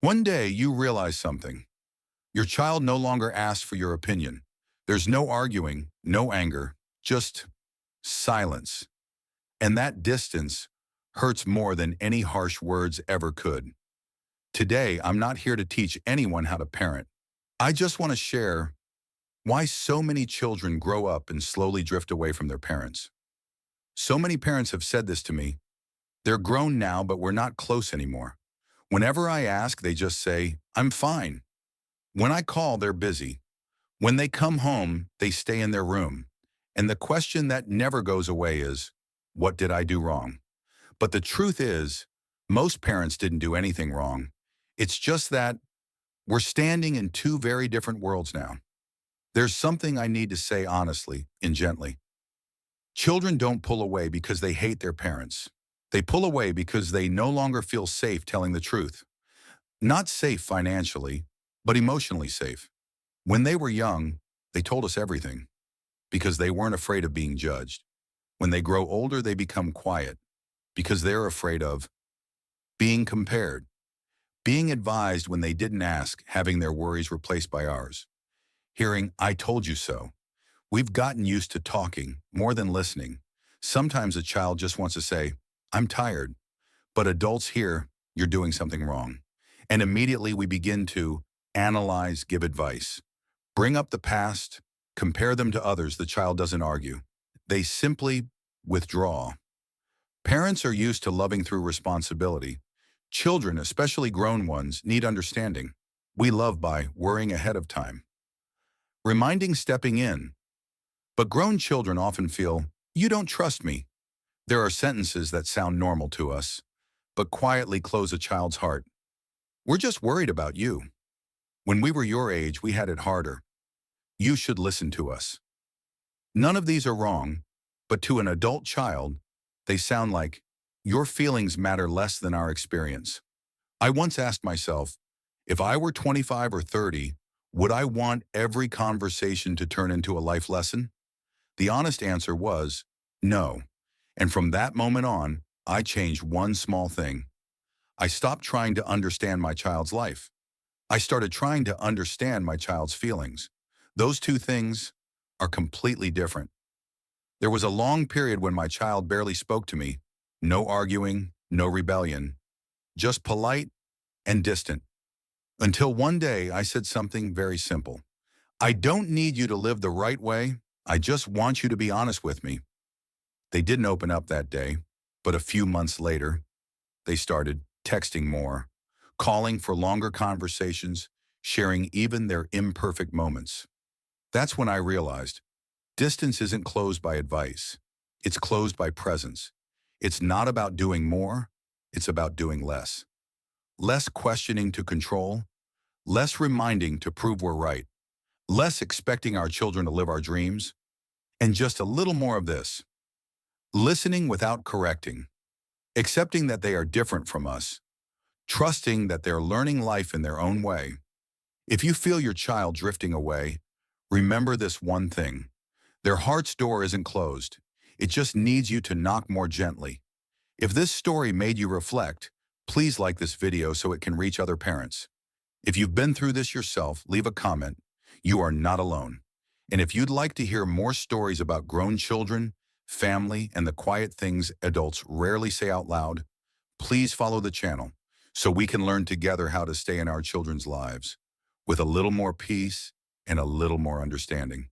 One day you realize something. Your child no longer asks for your opinion. There's no arguing, no anger, just silence. And that distance hurts more than any harsh words ever could. Today, I'm not here to teach anyone how to parent. I just want to share why so many children grow up and slowly drift away from their parents. So many parents have said this to me. They're grown now, but we're not close anymore. Whenever I ask, they just say, I'm fine. When I call, they're busy. When they come home, they stay in their room. And the question that never goes away is, what did I do wrong? But the truth is, most parents didn't do anything wrong. It's just that we're standing in two very different worlds now. There's something I need to say honestly and gently. Children don't pull away because they hate their parents. They pull away because they no longer feel safe telling the truth. Not safe financially, but emotionally safe. When they were young, they told us everything because they weren't afraid of being judged. When they grow older, they become quiet because they're afraid of being compared, being advised when they didn't ask, having their worries replaced by ours, hearing, I told you so. We've gotten used to talking more than listening. Sometimes a child just wants to say, I'm tired, but adults hear, you're doing something wrong. And immediately we begin to analyze, give advice, bring up the past, compare them to others. The child doesn't argue. They simply withdraw. Parents are used to loving through responsibility. Children, especially grown ones, need understanding. We love by worrying ahead of time, reminding, stepping in. But grown children often feel, you don't trust me. There are sentences that sound normal to us, but quietly close a child's heart. We're just worried about you. When we were your age, we had it harder. You should listen to us. None of these are wrong, but to an adult child, they sound like, your feelings matter less than our experience. I once asked myself, if I were 25 or 30, would I want every conversation to turn into a life lesson? The honest answer was, no. And from that moment on, I changed one small thing. I stopped trying to understand my child's life. I started trying to understand my child's feelings. Those two things are completely different. There was a long period when my child barely spoke to me. No arguing, no rebellion, just polite and distant. Until one day I said something very simple. I don't need you to live the right way. I just want you to be honest with me. They didn't open up that day, but a few months later, they started texting more, calling for longer conversations, sharing even their imperfect moments. That's when I realized distance isn't closed by advice. It's closed by presence. It's not about doing more. It's about doing less. Less questioning to control, less reminding to prove we're right, less expecting our children to live our dreams, and just a little more of this. Listening without correcting, accepting that they are different from us, trusting that they're learning life in their own way. If you feel your child drifting away, remember this one thing. Their heart's door isn't closed. It just needs you to knock more gently. If this story made you reflect, please like this video so it can reach other parents. If you've been through this yourself, leave a comment. You are not alone. And if you'd like to hear more stories about grown children, family, and the quiet things adults rarely say out loud, please follow the channel so we can learn together how to stay in our children's lives with a little more peace and a little more understanding.